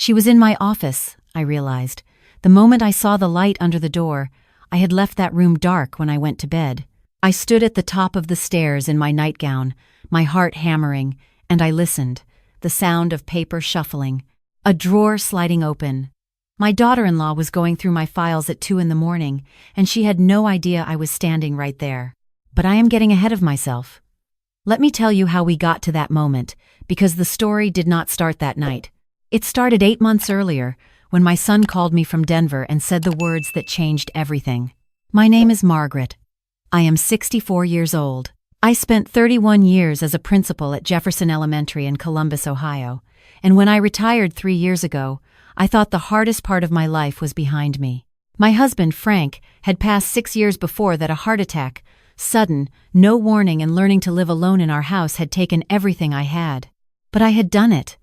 She was in my office, I realized. The moment I saw the light under the door, I had left that room dark when I went to bed. I stood at the top of the stairs in my nightgown, my heart hammering, and I listened, the sound of paper shuffling, a drawer sliding open. My daughter-in-law was going through my files at 2 a.m, and she had no idea I was standing right there. But I am getting ahead of myself. Let me tell you how we got to that moment, because the story did not start that night. It started 8 months earlier, when my son called me from Denver and said the words that changed everything. My name is Margaret. I am 64 years old. I spent 31 years as a principal at Jefferson Elementary in Columbus, Ohio, and when I retired 3 years ago, I thought the hardest part of my life was behind me. My husband, Frank, had passed 6 years before that. A heart attack, sudden, no warning, and learning to live alone in our house had taken everything I had. But I had done it.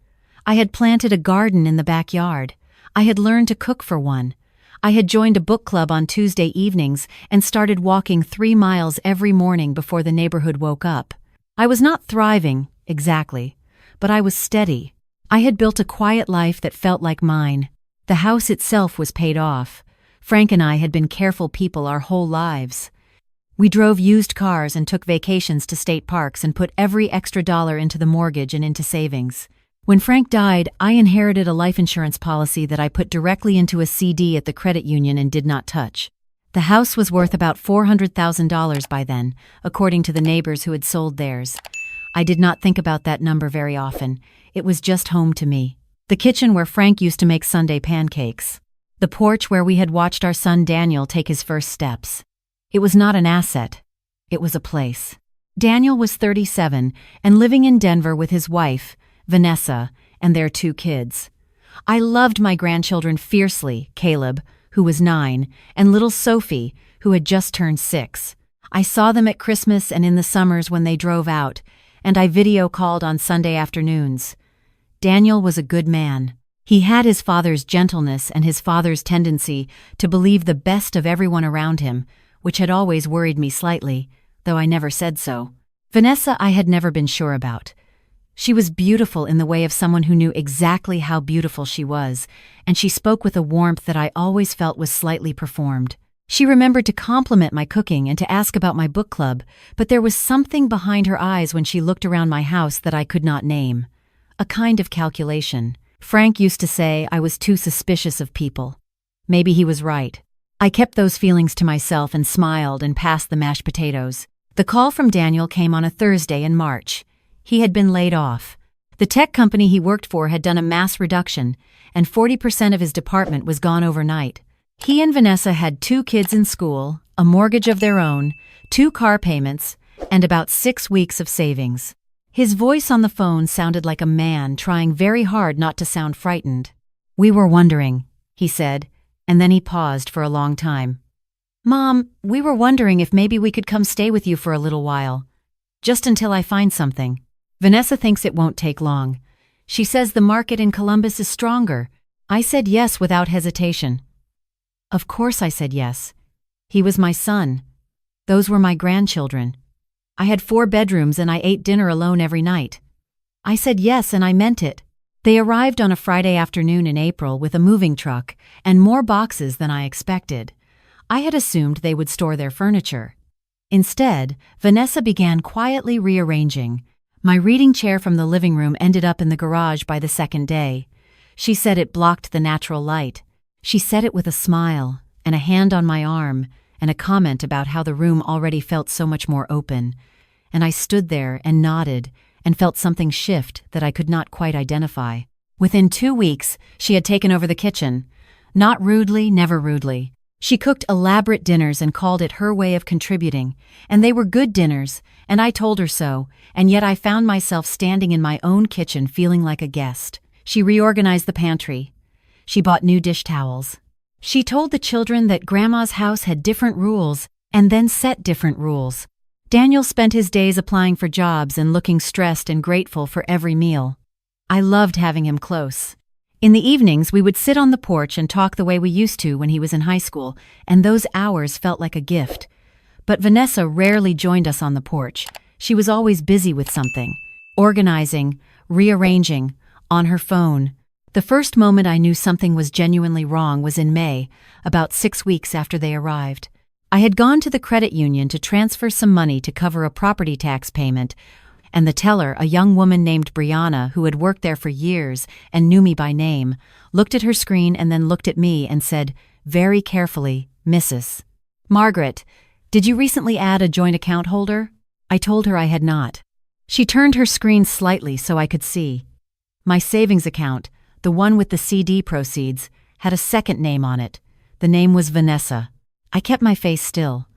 I had planted a garden in the backyard. I had learned to cook for one. I had joined a book club on Tuesday evenings and started walking 3 miles every morning before the neighborhood woke up. I was not thriving, exactly, but I was steady. I had built a quiet life that felt like mine. The house itself was paid off. Frank and I had been careful people our whole lives. We drove used cars and took vacations to state parks and put every extra dollar into the mortgage and into savings. When Frank died, I inherited a life insurance policy that I put directly into a CD at the credit union and did not touch. The house was worth about $400,000 by then, according to the neighbors who had sold theirs. I did not think about that number very often. It was just home to me. The kitchen where Frank used to make Sunday pancakes. The porch where we had watched our son Daniel take his first steps. It was not an asset. It was a place. Daniel was 37 and living in Denver with his wife, Vanessa, and their 2 kids. I loved my grandchildren fiercely, Caleb, who was 9, and little Sophie, who had just turned 6. I saw them at Christmas and in the summers when they drove out, and I video called on Sunday afternoons. Daniel was a good man. He had his father's gentleness and his father's tendency to believe the best of everyone around him, which had always worried me slightly, though I never said so. Vanessa I had never been sure about. She was beautiful in the way of someone who knew exactly how beautiful she was, and she spoke with a warmth that I always felt was slightly performed. She remembered to compliment my cooking and to ask about my book club, but there was something behind her eyes when she looked around my house that I could not name. A kind of calculation. Frank used to say I was too suspicious of people. Maybe he was right. I kept those feelings to myself and smiled and passed the mashed potatoes. The call from Daniel came on a Thursday in March. He had been laid off. The tech company he worked for had done a mass reduction, and 40% of his department was gone overnight. He and Vanessa had 2 kids in school, a mortgage of their own, 2 car payments, and about 6 weeks of savings. His voice on the phone sounded like a man trying very hard not to sound frightened. "We were wondering," he said, and then he paused for a long time. "Mom, we were wondering if maybe we could come stay with you for a little while. Just until I find something. Vanessa thinks it won't take long. She says the market in Columbus is stronger." I said yes without hesitation. Of course I said yes. He was my son. Those were my grandchildren. I had 4 bedrooms and I ate dinner alone every night. I said yes and I meant it. They arrived on a Friday afternoon in April with a moving truck and more boxes than I expected. I had assumed they would store their furniture. Instead, Vanessa began quietly rearranging. My reading chair from the living room ended up in the garage by the second day. She said it blocked the natural light. She said it with a smile, and a hand on my arm, and a comment about how the room already felt so much more open. And I stood there and nodded and felt something shift that I could not quite identify. Within 2 weeks, she had taken over the kitchen. Not rudely, never rudely. She cooked elaborate dinners and called it her way of contributing, and they were good dinners, and I told her so, and yet I found myself standing in my own kitchen feeling like a guest. She reorganized the pantry. She bought new dish towels. She told the children that Grandma's house had different rules, and then set different rules. Daniel spent his days applying for jobs and looking stressed and grateful for every meal. I loved having him close. In the evenings, we would sit on the porch and talk the way we used to when he was in high school, and those hours felt like a gift. But Vanessa rarely joined us on the porch. She was always busy with something, organizing, rearranging, on her phone. The first moment I knew something was genuinely wrong was in May, about 6 weeks after they arrived. I had gone to the credit union to transfer some money to cover a property tax payment, and the teller, a young woman named Brianna who had worked there for years and knew me by name, looked at her screen and then looked at me and said, very carefully, "Mrs. Margaret, did you recently add a joint account holder?" I told her I had not. She turned her screen slightly so I could see. My savings account, the one with the CD proceeds, had a second name on it. The name was Vanessa. I kept my face still.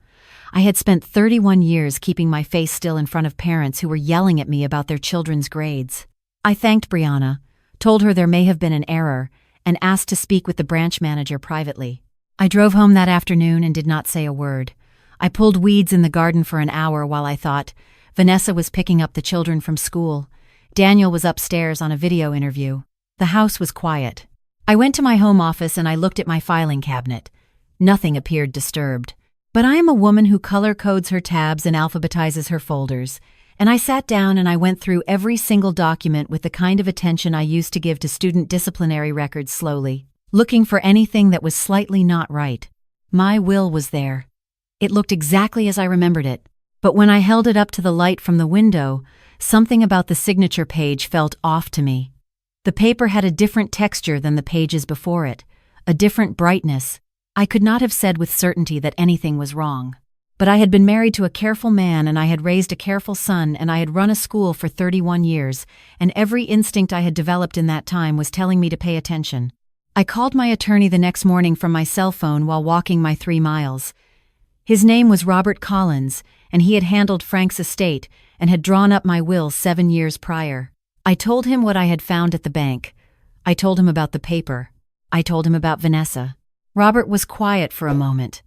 I had spent 31 years keeping my face still in front of parents who were yelling at me about their children's grades. I thanked Brianna, told her there may have been an error, and asked to speak with the branch manager privately. I drove home that afternoon and did not say a word. I pulled weeds in the garden for an hour while I thought. Vanessa was picking up the children from school. Daniel was upstairs on a video interview. The house was quiet. I went to my home office and I looked at my filing cabinet. Nothing appeared disturbed. But I am a woman who color codes her tabs and alphabetizes her folders, and I sat down and I went through every single document with the kind of attention I used to give to student disciplinary records slowly, looking for anything that was slightly not right. My will was there. It looked exactly as I remembered it, but when I held it up to the light from the window, something about the signature page felt off to me. The paper had a different texture than the pages before it, a different brightness. I could not have said with certainty that anything was wrong. But I had been married to a careful man and I had raised a careful son and I had run a school for 31 years, and every instinct I had developed in that time was telling me to pay attention. I called my attorney the next morning from my cell phone while walking my 3 miles. His name was Robert Collins, and he had handled Frank's estate and had drawn up my will 7 years prior. I told him what I had found at the bank. I told him about the paper. I told him about Vanessa. Robert was quiet for a moment.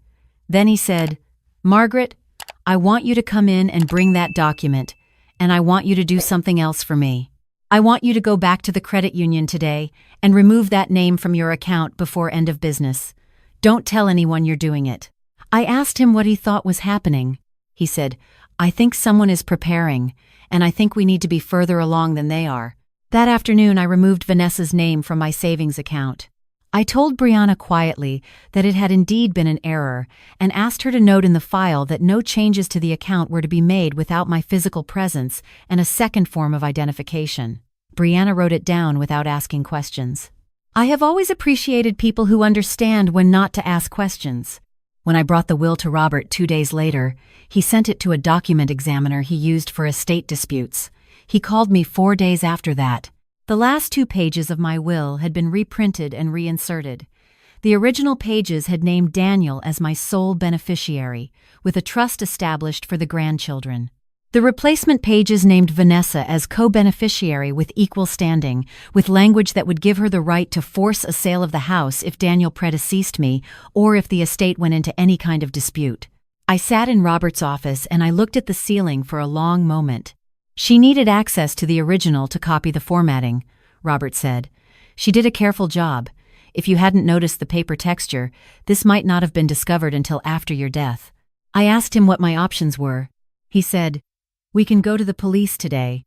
Then he said, "Margaret, I want you to come in and bring that document, and I want you to do something else for me. I want you to go back to the credit union today and remove that name from your account before end of business. Don't tell anyone you're doing it." I asked him what he thought was happening. He said, "I think someone is preparing, and I think we need to be further along than they are." That afternoon I removed Vanessa's name from my savings account. I told Brianna quietly that it had indeed been an error and asked her to note in the file that no changes to the account were to be made without my physical presence and a second form of identification. Brianna wrote it down without asking questions. I have always appreciated people who understand when not to ask questions. When I brought the will to Robert 2 days later, he sent it to a document examiner he used for estate disputes. He called me 4 days after that. The last 2 pages of my will had been reprinted and reinserted. The original pages had named Daniel as my sole beneficiary, with a trust established for the grandchildren. The replacement pages named Vanessa as co-beneficiary with equal standing, with language that would give her the right to force a sale of the house if Daniel predeceased me or if the estate went into any kind of dispute. I sat in Robert's office and I looked at the ceiling for a long moment. "She needed access to the original to copy the formatting," Robert said. "She did a careful job. If you hadn't noticed the paper texture, this might not have been discovered until after your death." I asked him what my options were. He said, "We can go to the police today,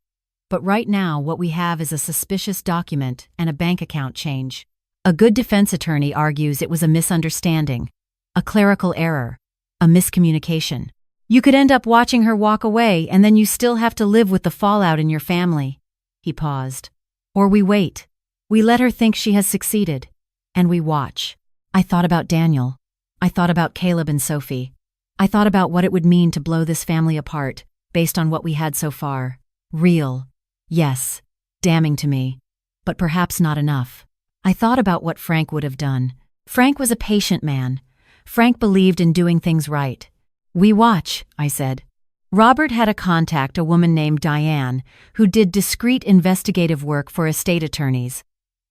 but right now what we have is a suspicious document and a bank account change. A good defense attorney argues it was a misunderstanding, a clerical error, a miscommunication. You could end up watching her walk away and then you still have to live with the fallout in your family." He paused. "Or we wait. We let her think she has succeeded. And we watch." I thought about Daniel. I thought about Caleb and Sophie. I thought about what it would mean to blow this family apart, based on what we had so far. Real. Yes. Damning to me. But perhaps not enough. I thought about what Frank would have done. Frank was a patient man. Frank believed in doing things right. "We watch," I said. Robert had a contact, a woman named Diane, who did discreet investigative work for estate attorneys.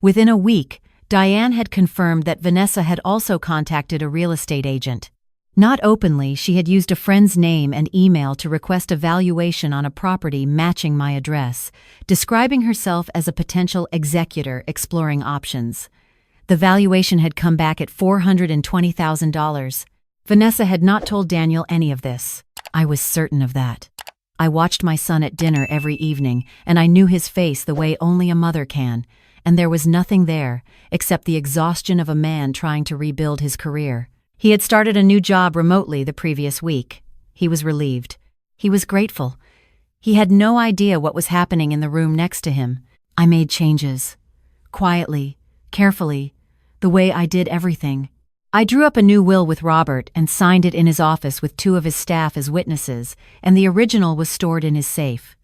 Within a week, Diane had confirmed that Vanessa had also contacted a real estate agent. Not openly, she had used a friend's name and email to request a valuation on a property matching my address, describing herself as a potential executor exploring options. The valuation had come back at $420,000. Vanessa had not told Daniel any of this. I was certain of that. I watched my son at dinner every evening, and I knew his face the way only a mother can, and there was nothing there except the exhaustion of a man trying to rebuild his career. He had started a new job remotely the previous week. He was relieved. He was grateful. He had no idea what was happening in the room next to him. I made changes. Quietly, carefully, the way I did everything. I drew up a new will with Robert and signed it in his office with 2 of his staff as witnesses, and the original was stored in his safe.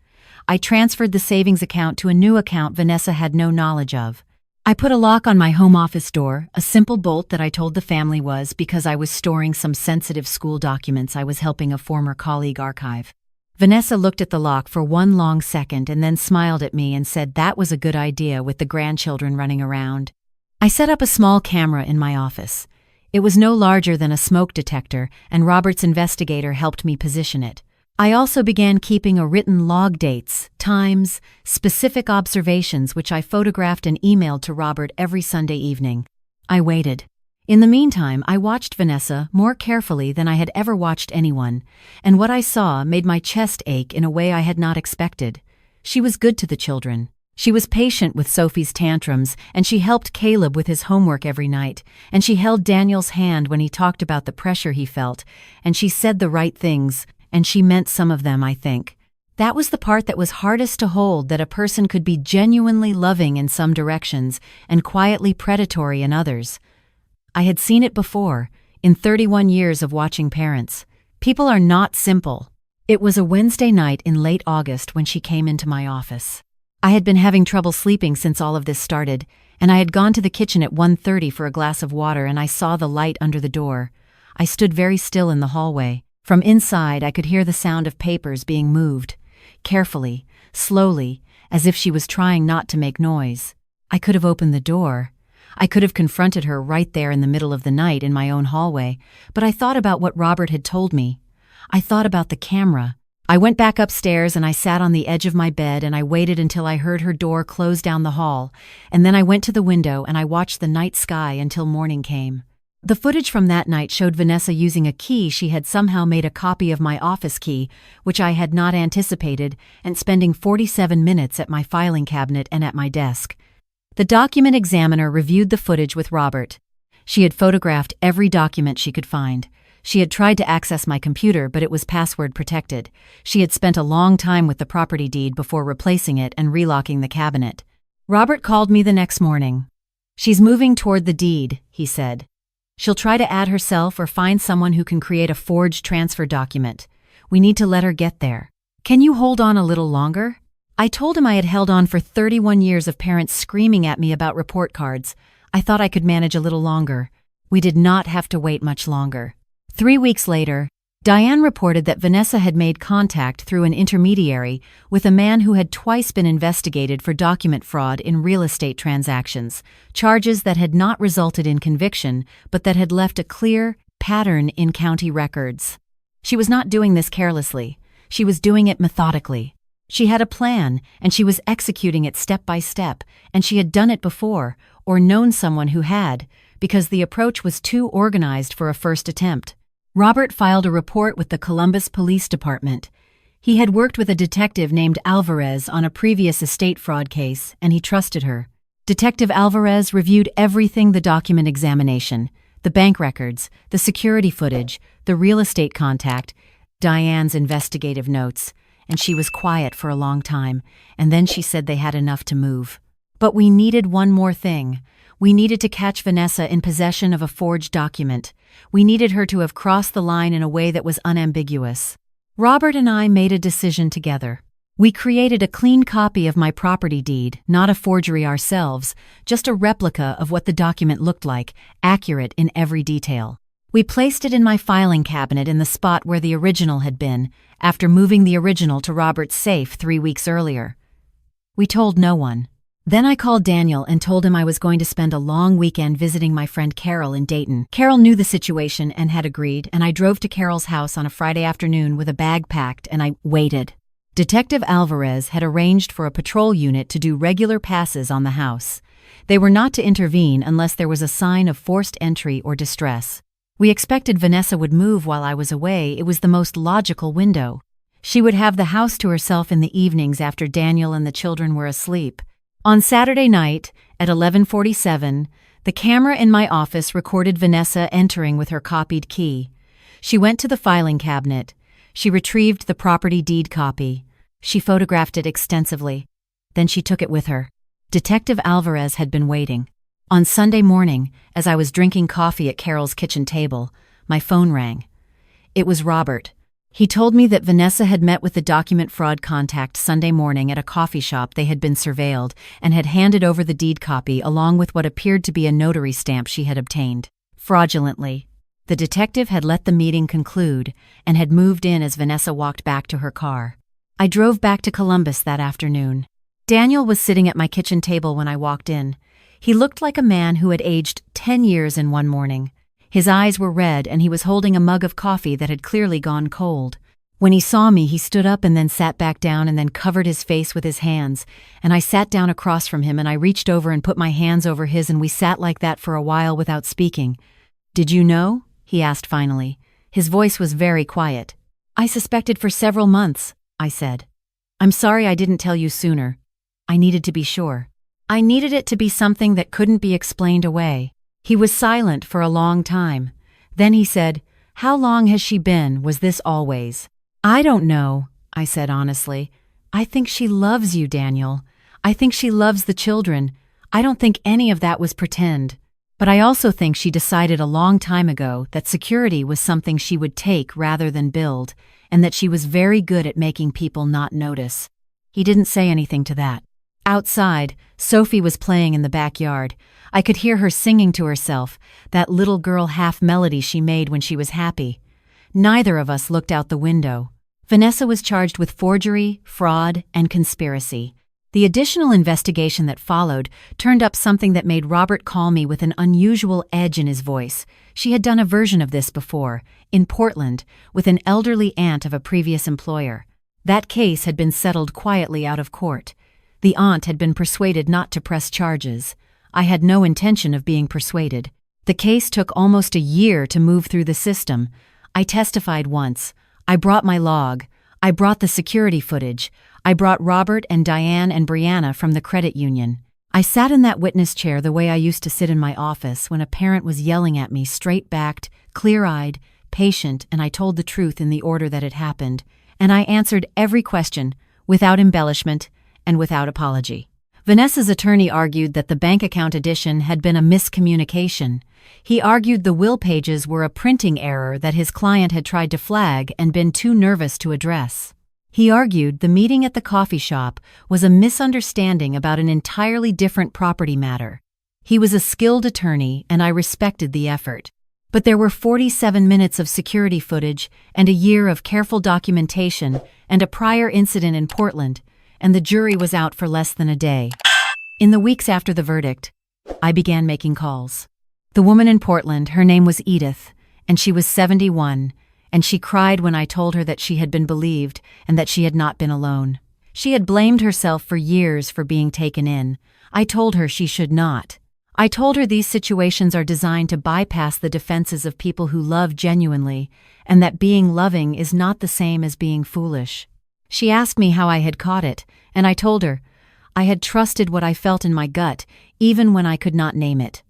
I transferred the savings account to a new account Vanessa had no knowledge of. I put a lock on my home office door, a simple bolt that I told the family was because I was storing some sensitive school documents I was helping a former colleague archive. Vanessa looked at the lock for one long second and then smiled at me and said that was a good idea with the grandchildren running around. I set up a small camera in my office. It was no larger than a smoke detector, and Robert's investigator helped me position it. I also began keeping a written log dates, times, specific observations which I photographed and emailed to Robert every Sunday evening. I waited. In the meantime, I watched Vanessa more carefully than I had ever watched anyone, and what I saw made my chest ache in a way I had not expected. She was good to the children. She was patient with Sophie's tantrums, and she helped Caleb with his homework every night, and she held Daniel's hand when he talked about the pressure he felt, and she said the right things, and she meant some of them, I think. That was the part that was hardest to hold, that a person could be genuinely loving in some directions and quietly predatory in others. I had seen it before, in 31 years of watching parents. People are not simple. It was a Wednesday night in late August when she came into my office. I had been having trouble sleeping since all of this started, and I had gone to the kitchen at 1:30 for a glass of water, and I saw the light under the door. I stood very still in the hallway. From inside, I could hear the sound of papers being moved, carefully, slowly, as if she was trying not to make noise. I could have opened the door. I could have confronted her right there in the middle of the night in my own hallway, but I thought about what Robert had told me. I thought about the camera. I went back upstairs and I sat on the edge of my bed and I waited until I heard her door close down the hall, and then I went to the window and I watched the night sky until morning came. The footage from that night showed Vanessa using a key she had somehow made a copy of my office key, which I had not anticipated, and spending 47 minutes at my filing cabinet and at my desk. The document examiner reviewed the footage with Robert. She had photographed every document she could find. She had tried to access my computer, but it was password protected. She had spent a long time with the property deed before replacing it and relocking the cabinet. Robert called me the next morning. "She's moving toward the deed," he said. "She'll try to add herself or find someone who can create a forged transfer document. We need to let her get there. Can you hold on a little longer?" I told him I had held on for 31 years of parents screaming at me about report cards. I thought I could manage a little longer. We did not have to wait much longer. 3 weeks later, Diane reported that Vanessa had made contact through an intermediary with a man who had twice been investigated for document fraud in real estate transactions, charges that had not resulted in conviction, but that had left a clear pattern in county records. She was not doing this carelessly. She was doing it methodically. She had a plan, and she was executing it step by step, and she had done it before, or known someone who had, because the approach was too organized for a first attempt. Robert filed a report with the Columbus Police Department. He had worked with a detective named Alvarez on a previous estate fraud case, and he trusted her. Detective Alvarez reviewed everything: the document examination, the bank records, the security footage, the real estate contact, Diane's investigative notes, and she was quiet for a long time, and then she said they had enough to move. But we needed one more thing. We needed to catch Vanessa in possession of a forged document. We needed her to have crossed the line in a way that was unambiguous. Robert and I made a decision together. We created a clean copy of my property deed, not a forgery ourselves, just a replica of what the document looked like, accurate in every detail. We placed it in my filing cabinet in the spot where the original had been, after moving the original to Robert's safe 3 weeks earlier. We told no one. Then I called Daniel and told him I was going to spend a long weekend visiting my friend Carol in Dayton. Carol knew the situation and had agreed, and I drove to Carol's house on a Friday afternoon with a bag packed, and I waited. Detective Alvarez had arranged for a patrol unit to do regular passes on the house. They were not to intervene unless there was a sign of forced entry or distress. We expected Vanessa would move while I was away. It was the most logical window. She would have the house to herself in the evenings after Daniel and the children were asleep. On Saturday night, At 11:47, the camera in my office recorded Vanessa entering with her copied key. She went to the filing cabinet. She retrieved the property deed copy. She photographed it extensively. Then she took it with her. Detective Alvarez had been waiting. On Sunday morning, as I was drinking coffee at Carol's kitchen table, my phone rang. It was Robert. He told me that Vanessa had met with the document fraud contact Sunday morning at a coffee shop they had been surveilled and had handed over the deed copy along with what appeared to be a notary stamp she had obtained. Fraudulently. The detective had let the meeting conclude and had moved in as Vanessa walked back to her car. I drove back to Columbus that afternoon. Daniel was sitting at my kitchen table when I walked in. He looked like a man who had aged 10 years in one morning. His eyes were red and he was holding a mug of coffee that had clearly gone cold. When he saw me, he stood up and then sat back down and then covered his face with his hands, and I sat down across from him and I reached over and put my hands over his and we sat like that for a while without speaking. "Did you know?" he asked finally. His voice was very quiet. "I suspected for several months," I said. "I'm sorry I didn't tell you sooner. I needed to be sure. I needed it to be something that couldn't be explained away." He was silent for a long time. Then he said, "How long has she been? Was this always?" "I don't know," I said honestly. "I think she loves you, Daniel. I think she loves the children. I don't think any of that was pretend. But I also think she decided a long time ago that security was something she would take rather than build, and that she was very good at making people not notice." He didn't say anything to that. Outside, Sophie was playing in the backyard. I could hear her singing to herself, that little girl half melody she made when she was happy. Neither of us looked out the window. Vanessa was charged with forgery, fraud, and conspiracy. The additional investigation that followed turned up something that made Robert call me with an unusual edge in his voice. She had done a version of this before, in Portland, with an elderly aunt of a previous employer. That case had been settled quietly out of court. The aunt had been persuaded not to press charges. I had no intention of being persuaded. The case took almost a year to move through the system. I testified once. I brought my log. I brought the security footage. I brought Robert and Diane and Brianna from the credit union. I sat in that witness chair the way I used to sit in my office when a parent was yelling at me, straight-backed, clear-eyed, patient, and I told the truth in the order that it happened. And I answered every question, without embellishment and without apology. Vanessa's attorney argued that the bank account addition had been a miscommunication. He argued the will pages were a printing error that his client had tried to flag and been too nervous to address. He argued the meeting at the coffee shop was a misunderstanding about an entirely different property matter. He was a skilled attorney and I respected the effort. But there were 47 minutes of security footage and a year of careful documentation and a prior incident in Portland, and the jury was out for less than a day. In the weeks after the verdict, I began making calls. The woman in Portland, her name was Edith, and she was 71, and she cried when I told her that she had been believed and that she had not been alone. She had blamed herself for years for being taken in. I told her she should not. I told her these situations are designed to bypass the defenses of people who love genuinely, and that being loving is not the same as being foolish. She asked me how I had caught it, and I told her, I had trusted what I felt in my gut, even when I could not name it.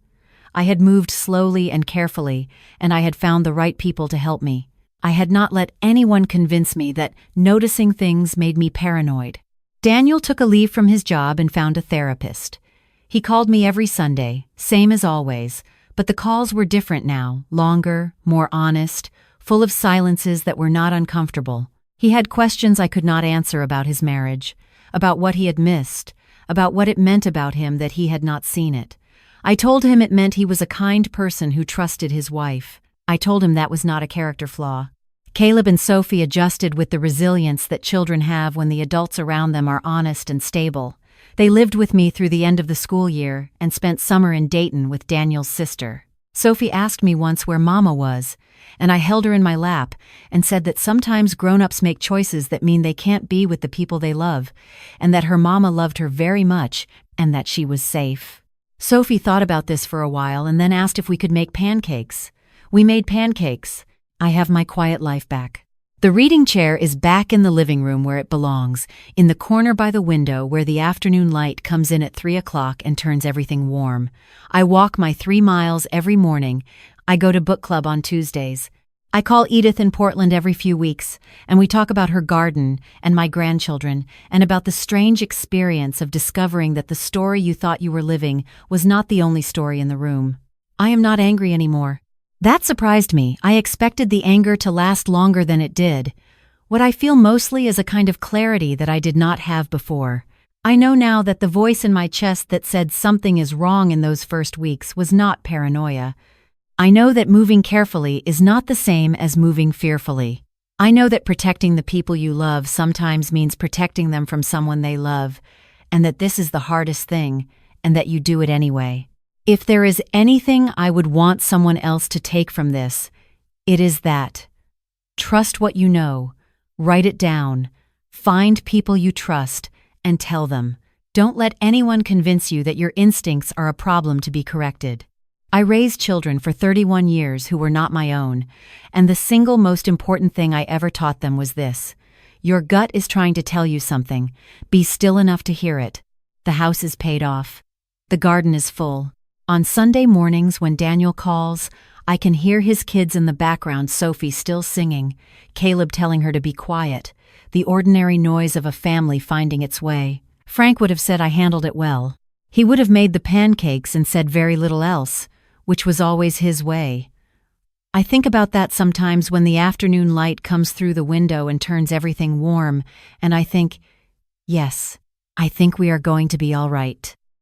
I had moved slowly and carefully, and I had found the right people to help me. I had not let anyone convince me that noticing things made me paranoid. Daniel took a leave from his job and found a therapist. He called me every Sunday, same as always, but the calls were different now, longer, more honest, full of silences that were not uncomfortable. He had questions I could not answer about his marriage, about what he had missed, about what it meant about him that he had not seen it. I told him it meant he was a kind person who trusted his wife. I told him that was not a character flaw. Caleb and Sophie adjusted with the resilience that children have when the adults around them are honest and stable. They lived with me through the end of the school year and spent summer in Dayton with Daniel's sister. Sophie asked me once where Mama was, and I held her in my lap and said that sometimes grown-ups make choices that mean they can't be with the people they love, and that her mama loved her very much and that she was safe. Sophie thought about this for a while and then asked if we could make pancakes. We made pancakes. I have my quiet life back. The reading chair is back in the living room where it belongs, in the corner by the window where the afternoon light comes in at 3 o'clock and turns everything warm. I walk my 3 miles every morning. I go to book club on Tuesdays. I call Edith in Portland every few weeks, and we talk about her garden and my grandchildren, and about the strange experience of discovering that the story you thought you were living was not the only story in the room. I am not angry anymore. That surprised me. I expected the anger to last longer than it did. What I feel mostly is a kind of clarity that I did not have before. I know now that the voice in my chest that said something is wrong in those first weeks was not paranoia. I know that moving carefully is not the same as moving fearfully. I know that protecting the people you love sometimes means protecting them from someone they love, and that this is the hardest thing, and that you do it anyway. If there is anything I would want someone else to take from this, it is that. Trust what you know, write it down, find people you trust, and tell them. Don't let anyone convince you that your instincts are a problem to be corrected. I raised children for 31 years who were not my own, and the single most important thing I ever taught them was this. Your gut is trying to tell you something. Be still enough to hear it. The house is paid off. The garden is full. On Sunday mornings when Daniel calls, I can hear his kids in the background, Sophie still singing, Caleb telling her to be quiet, the ordinary noise of a family finding its way. Frank would have said I handled it well. He would have made the pancakes and said very little else, which was always his way. I think about that sometimes when the afternoon light comes through the window and turns everything warm, and I think, yes, I think we are going to be all right.